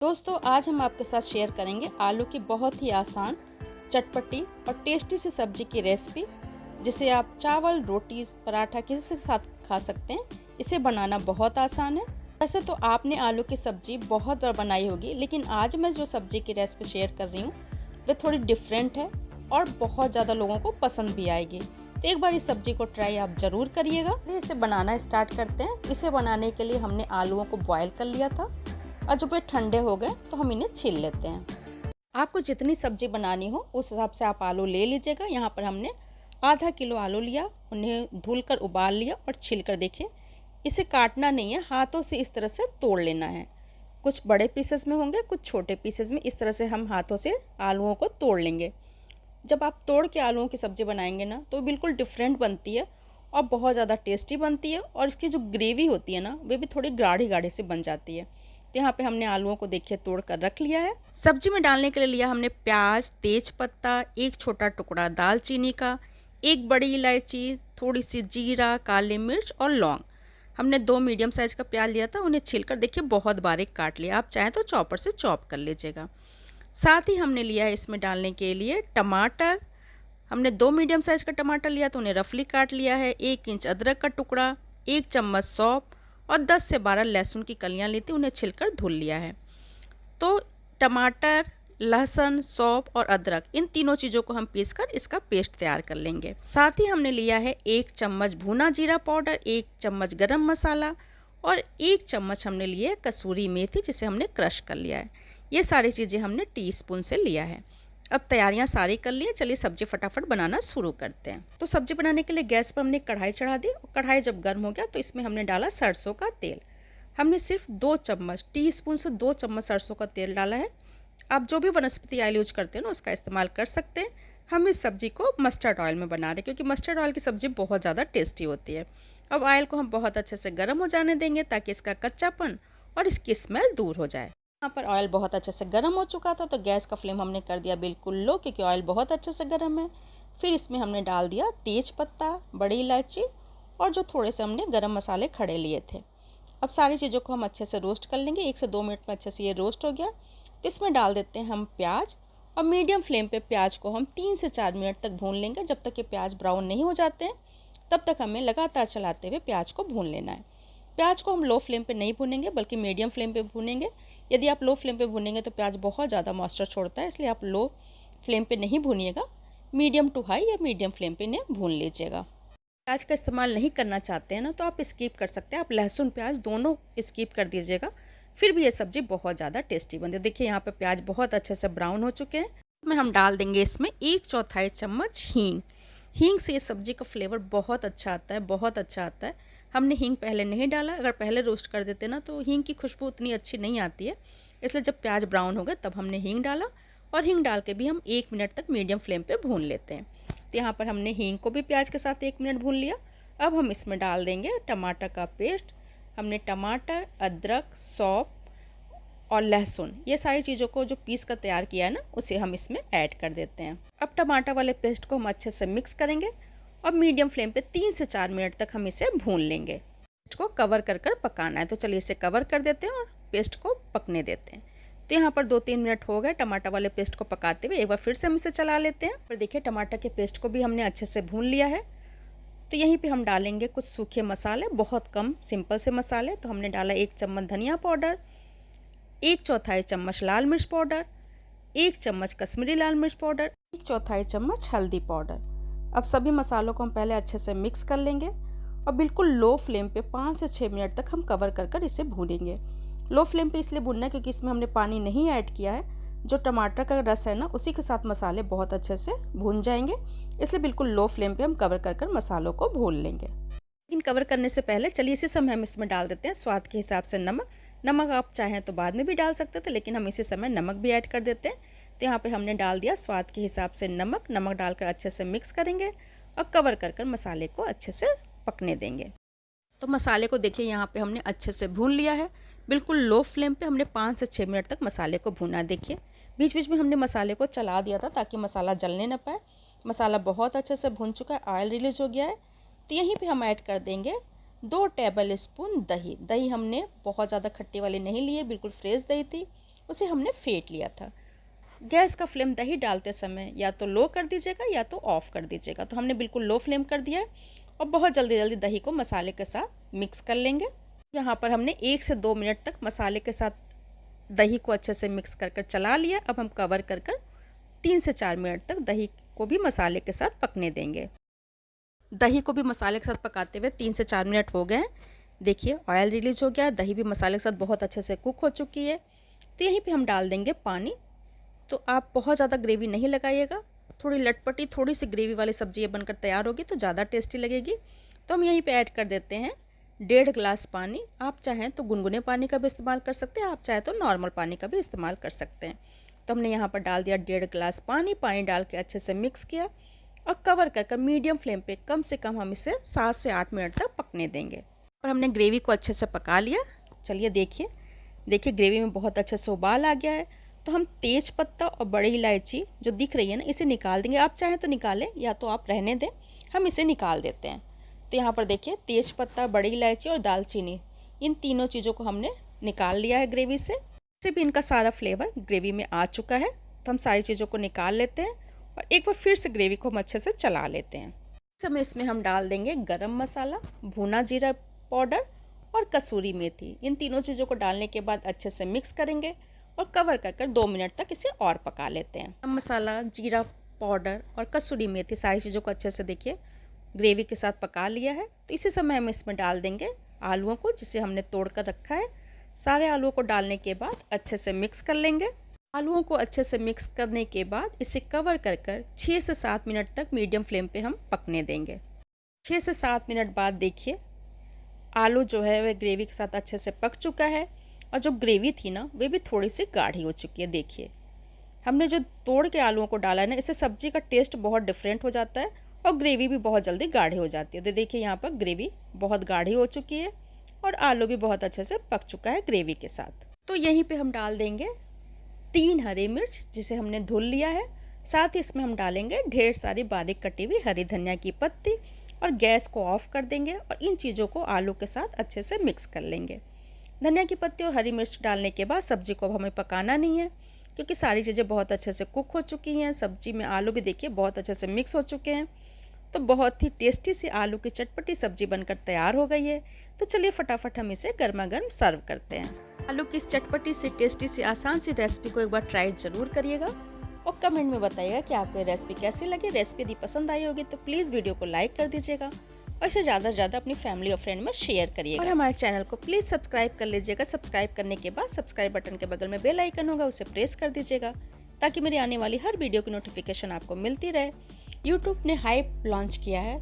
दोस्तों आज हम आपके साथ शेयर करेंगे आलू की बहुत ही आसान, चटपटी और टेस्टी सी सब्जी की रेसिपी, जिसे आप चावल, रोटी, पराठा किसी के साथ खा सकते हैं। इसे बनाना बहुत आसान है। वैसे तो आपने आलू की सब्जी बहुत बार बनाई होगी, लेकिन आज मैं जो सब्जी की रेसिपी शेयर कर रही हूँ वह थोड़ी डिफरेंट है और बहुत ज़्यादा लोगों को पसंद भी आएगी। तो एक बार इस सब्जी को ट्राई आप ज़रूर करिएगा। इसे बनाना स्टार्ट करते हैं। इसे बनाने के लिए हमने आलूओं को बॉयल कर लिया था और जब ये ठंडे हो गए तो हम इन्हें छील लेते हैं। आपको जितनी सब्जी बनानी हो उस हिसाब से आप आलू ले लीजिएगा। यहाँ पर हमने आधा किलो आलू लिया, उन्हें धुलकर उबाल लिया और छीलकर देखिए इसे काटना नहीं है, हाथों से इस तरह से तोड़ लेना है। कुछ बड़े पीसेस में होंगे, कुछ छोटे पीसेस में। इस तरह से हम हाथों से आलूओं को तोड़ लेंगे। जब आप तोड़ के आलूओं की सब्ज़ी बनाएंगे ना तो बिल्कुल डिफरेंट बनती है और बहुत ज़्यादा टेस्टी बनती है। और इसकी जो ग्रेवी होती है ना वे भी थोड़ी गाढ़ी गाढ़ी सी बन जाती है। तो यहाँ पे हमने आलूओं को देखिए तोड़ कर रख लिया है। सब्जी में डालने के लिए लिया हमने प्याज, तेज पत्ता, एक छोटा टुकड़ा दालचीनी का, एक बड़ी इलायची, थोड़ी सी जीरा, काली मिर्च और लौंग। हमने 2 मीडियम साइज़ का प्याज लिया था, उन्हें छीलकर देखिए बहुत बारीक काट लिया। आप चाहें तो चॉपर से चॉप कर लीजिएगा। साथ ही हमने लिया है इसमें डालने के लिए टमाटर। हमने 2 मीडियम साइज़ का टमाटर लिया तो उन्हें रफली काट लिया है। 1 इंच अदरक का टुकड़ा, 1 चम्मच सौंफ और 10 से 12 लहसुन की कलियां ली थी, उन्हें छिलकर धुल लिया है। तो टमाटर, लहसुन, सौंफ और अदरक, इन तीनों चीज़ों को हम पीसकर इसका पेस्ट तैयार कर लेंगे। साथ ही हमने लिया है 1 चम्मच भुना जीरा पाउडर, 1 चम्मच गरम मसाला और 1 चम्मच हमने लिया है कसूरी मेथी, जिसे हमने क्रश कर लिया है। ये सारी चीज़ें हमने टीस्पून से लिया है। अब तैयारियां सारी कर ली। चलिए सब्जी फटाफट बनाना शुरू करते हैं। तो सब्जी बनाने के लिए गैस पर हमने कढ़ाई चढ़ा दी और कढ़ाई जब गर्म हो गया तो इसमें हमने डाला सरसों का तेल। हमने सिर्फ 2 चम्मच, टीस्पून से 2 चम्मच सरसों का तेल डाला है। आप जो भी वनस्पति ऑयल यूज करते हैं ना उसका इस्तेमाल कर सकते हैं। हम इस सब्जी को मस्टर्ड ऑयल में बना रहे हैं क्योंकि मस्टर्ड ऑयल की सब्जी बहुत ज़्यादा टेस्टी होती है। अब ऑयल को हम बहुत अच्छे से गर्म हो जाने देंगे ताकि इसका कच्चापन और इसकी स्मेल दूर हो जाए। यहाँ पर ऑयल बहुत अच्छे से गर्म हो चुका था तो गैस का फ्लेम हमने कर दिया बिल्कुल लो, क्योंकि ऑयल बहुत अच्छे से गर्म है। फिर इसमें हमने डाल दिया तेज पत्ता, बड़ी इलायची और जो थोड़े से हमने गरम मसाले खड़े लिए थे। अब सारी चीज़ों को हम अच्छे से रोस्ट कर लेंगे। 1 से 2 मिनट में अच्छे से ये रोस्ट हो गया तो इसमें डाल देते हैं हम प्याज। और मीडियम फ्लेम पे प्याज को हम 3 से 4 मिनट तक भून लेंगे। जब तक ये प्याज ब्राउन नहीं हो जाते हैं तब तक हमें लगातार चलाते हुए प्याज को भून लेना है। प्याज को हम लो फ्लेम पे नहीं भूनेंगे बल्कि मीडियम फ्लेम पे भूनेंगे। यदि आप लो फ्लेम पे भूनेंगे तो प्याज बहुत ज़्यादा मॉइस्चर छोड़ता है, इसलिए आप लो फ्लेम पे नहीं भूनिएगा। मीडियम टू हाई या मीडियम फ्लेम पे इन्हें भून लीजिएगा। प्याज का इस्तेमाल नहीं करना चाहते हैं ना तो आप स्किप कर सकते हैं। आप लहसुन प्याज दोनों स्किप कर दीजिएगा, फिर भी ये सब्ज़ी बहुत ज़्यादा टेस्टी बनती है। देखिए यहाँ पर प्याज बहुत अच्छे से ब्राउन हो चुके हैं। इसमें हम डाल देंगे इसमें 1/4 चम्मच हींग। हींग से इस सब्ज़ी का फ्लेवर बहुत अच्छा आता है, बहुत अच्छा आता है। हमने हींग पहले नहीं डाला। अगर पहले रोस्ट कर देते ना तो हींग की खुशबू उतनी अच्छी नहीं आती है, इसलिए जब प्याज ब्राउन हो गए तब हमने हींग डाला। और हींग डाल के भी हम 1 मिनट तक मीडियम फ्लेम पे भून लेते हैं। तो यहाँ पर हमने हींग को भी प्याज के साथ 1 मिनट भून लिया। अब हम इसमें डाल देंगे टमाटर का पेस्ट। हमने टमाटर, अदरक, सौंफ और लहसुन, ये सारी चीज़ों को जो पीस कर तैयार किया है ना उसे हम इसमें ऐड कर देते हैं। अब टमाटर वाले पेस्ट को हम अच्छे से मिक्स करेंगे और मीडियम फ्लेम पे 3 से 4 मिनट तक हम इसे भून लेंगे। पेस्ट को कवर कर कर पकाना है। तो चलिए इसे कवर कर देते हैं और पेस्ट को पकने देते हैं। तो यहाँ पर 2-3 मिनट हो गए टमाटर वाले पेस्ट को पकाते हुए। एक बार फिर से हम इसे चला लेते हैं। फिर देखिए टमाटर के पेस्ट को भी हमने अच्छे से भून लिया है। तो यहीं पे हम डालेंगे कुछ सूखे मसाले, बहुत कम सिंपल से मसाले। तो हमने डाला 1 चम्मच धनिया पाउडर, 1/4 चम्मच लाल मिर्च पाउडर, 1 चम्मच कश्मीरी लाल मिर्च पाउडर, 1/4 चम्मच हल्दी पाउडर। अब सभी मसालों को हम पहले अच्छे से मिक्स कर लेंगे और बिल्कुल लो फ्लेम पे 5 से 6 मिनट तक हम कवर कर कर इसे भूनेंगे। लो फ्लेम पे इसलिए भूनना है क्योंकि इसमें हमने पानी नहीं ऐड किया है। जो टमाटर का रस है ना उसी के साथ मसाले बहुत अच्छे से भून जाएंगे, इसलिए बिल्कुल लो फ्लेम पे हम कवर कर कर मसालों को भून लेंगे। लेकिन कवर करने से पहले चलिए इसी समय हम इसमें डाल देते हैं स्वाद के हिसाब से नमक। नमक आप चाहें तो बाद में भी डाल सकते थे, लेकिन हम इसी समय नमक भी ऐड कर देते हैं। तो यहाँ पे हमने डाल दिया स्वाद के हिसाब से नमक। नमक डालकर अच्छे से मिक्स करेंगे और कवर कर कर मसाले को अच्छे से पकने देंगे। तो मसाले को देखिए यहाँ पे हमने अच्छे से भून लिया है। बिल्कुल लो फ्लेम पे हमने 5 से 6 मिनट तक मसाले को भूना। देखिए बीच बीच में हमने मसाले को चला दिया था ताकि मसाला जलने न पाए। मसाला बहुत अच्छे से भून चुका है, ऑयल रिलीज हो गया है। तो यहीं पे हम ऐड कर देंगे 2 टेबल स्पून दही। दही हमने बहुत ज़्यादा खट्टी वाली नहीं ली है, बिल्कुल फ्रेश दही थी। उसे हमने फेंट लिया था। गैस का फ्लेम दही डालते समय या तो लो कर दीजिएगा या तो ऑफ़ कर दीजिएगा। तो हमने बिल्कुल लो फ्लेम कर दिया है और बहुत जल्दी जल्दी दही को मसाले के साथ मिक्स कर लेंगे। यहाँ पर हमने 1 से 2 मिनट तक मसाले के साथ दही को अच्छे से मिक्स कर कर चला लिया। अब हम कवर कर कर 3 से 4 मिनट तक दही को भी मसाले के साथ पकने देंगे। दही को भी मसाले के साथ पकाते हुए 3 से 4 मिनट हो गए। देखिए ऑयल रिलीज हो गया है, दही भी मसाले के साथ बहुत अच्छे से कुक हो चुकी है। तो यहीं पे हम डाल देंगे पानी। तो आप बहुत ज़्यादा ग्रेवी नहीं लगाइएगा, थोड़ी लटपटी थोड़ी सी ग्रेवी वाली सब्ज़ी ये बनकर तैयार होगी तो ज़्यादा टेस्टी लगेगी। तो हम यहीं पे ऐड कर देते हैं 1.5 गिलास पानी। आप चाहें तो गुनगुने पानी का भी इस्तेमाल कर सकते हैं, आप चाहें तो नॉर्मल पानी का भी इस्तेमाल कर सकते हैं। तो हमने यहाँ पर डाल दिया 1.5 गिलास पानी। पानी डाल के अच्छे से मिक्स किया और कवर कर कर मीडियम फ्लेम पे कम से कम हम इसे 7 से 8 मिनट तक पकने देंगे। और हमने ग्रेवी को अच्छे से पका लिया। चलिए देखिए ग्रेवी में बहुत अच्छे से उबाल आ गया है। तो हम तेज पत्ता और बड़ी इलायची जो दिख रही है ना, इसे निकाल देंगे। आप चाहें तो निकालें या तो आप रहने दें, हम इसे निकाल देते हैं। तो यहाँ पर देखिए तेज पत्ता, बड़ी इलायची और दालचीनी, इन तीनों चीज़ों को हमने निकाल लिया है ग्रेवी से। इससे भी इनका सारा फ्लेवर ग्रेवी में आ चुका है। तो हम सारी चीज़ों को निकाल लेते हैं और एक बार फिर से ग्रेवी को हम अच्छे से चला लेते हैं। इस समय इसमें हम डाल देंगे गरम मसाला, भुना जीरा पाउडर और कसूरी मेथी। इन तीनों चीज़ों को डालने के बाद अच्छे से मिक्स करेंगे और कवर कर कर 2 मिनट तक इसे और पका लेते हैं। गरम मसाला, जीरा पाउडर और कसूरी मेथी सारी चीज़ों को अच्छे से देखिए ग्रेवी के साथ पका लिया है। तो इसी समय हम इसमें डाल देंगे आलूओं को जिसे हमने तोड़ कर रखा है। सारे आलूओं को डालने के बाद अच्छे से मिक्स कर लेंगे। आलूओं को अच्छे से मिक्स करने के बाद इसे कवर कर कर 6 से 7 मिनट तक मीडियम फ्लेम पे हम पकने देंगे। 6 से 7 मिनट बाद देखिए आलू जो है वह ग्रेवी के साथ अच्छे से पक चुका है और जो ग्रेवी थी ना वे भी थोड़ी सी गाढ़ी हो चुकी है। देखिए हमने जो तोड़ के आलूओं को डाला है ना, इससे सब्ज़ी का टेस्ट बहुत डिफरेंट हो जाता है और ग्रेवी भी बहुत जल्दी गाढ़ी हो जाती है। तो देखिए यहाँ पर ग्रेवी बहुत गाढ़ी हो चुकी है और आलू भी बहुत अच्छे से पक चुका है ग्रेवी के साथ। तो यहीं पे हम डाल देंगे 3 हरी मिर्च जिसे हमने धुल लिया है। साथ ही इसमें हम डालेंगे ढेर सारी बारीक कटी हुई हरी धनिया की पत्ती और गैस को ऑफ कर देंगे और इन चीज़ों को आलू के साथ अच्छे से मिक्स कर लेंगे। धनिया की पत्ती और हरी मिर्च डालने के बाद सब्ज़ी को अब हमें पकाना नहीं है क्योंकि सारी चीज़ें बहुत अच्छे से कुक हो चुकी हैं। सब्ज़ी में आलू भी देखिए बहुत अच्छे से मिक्स हो चुके हैं। तो बहुत ही टेस्टी सी आलू की चटपटी सब्ज़ी बनकर तैयार हो गई है। तो चलिए फटाफट हम इसे गर्मा गर्म सर्व करते हैं। आलू की इस चटपटी सी टेस्टी सी आसान सी रेसिपी को एक बार ट्राई ज़रूर करिएगा और कमेंट में बताइएगा कि आपको ये रेसिपी कैसी लगी। रेसिपी यदि पसंद आई होगी तो प्लीज़ वीडियो को लाइक कर दीजिएगा और इसे ज़्यादा से ज़्यादा अपनी फैमिली और फ्रेंड में शेयर करिएगा। और हमारे चैनल को प्लीज़ सब्सक्राइब कर लीजिएगा। सब्सक्राइब करने के बाद सब्सक्राइब बटन के बगल में बेल आइकन होगा, उसे प्रेस कर दीजिएगा ताकि मेरी आने वाली हर वीडियो की नोटिफिकेशन आपको मिलती रहे। यूट्यूब ने हाइप लॉन्च किया है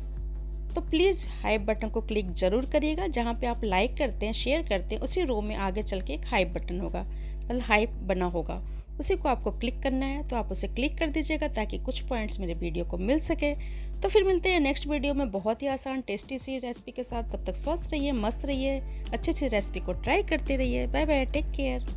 तो प्लीज़ हाइप बटन को क्लिक ज़रूर करिएगा। जहाँ पे आप लाइक करते हैं, शेयर करते हैं, उसी रो में आगे चल के एक हाइप बटन होगा, मतलब हाइप बना होगा, उसी को आपको क्लिक करना है। तो आप उसे क्लिक कर दीजिएगा ताकि कुछ पॉइंट्स मेरे वीडियो को मिल सके। तो फिर मिलते हैं नेक्स्ट वीडियो में बहुत ही आसान टेस्टी सी रेसिपी के साथ। तब तक स्वस्थ रहिए, मस्त रहिए, अच्छी अच्छी रेसिपी को ट्राई करते रहिए। Bye bye, take care.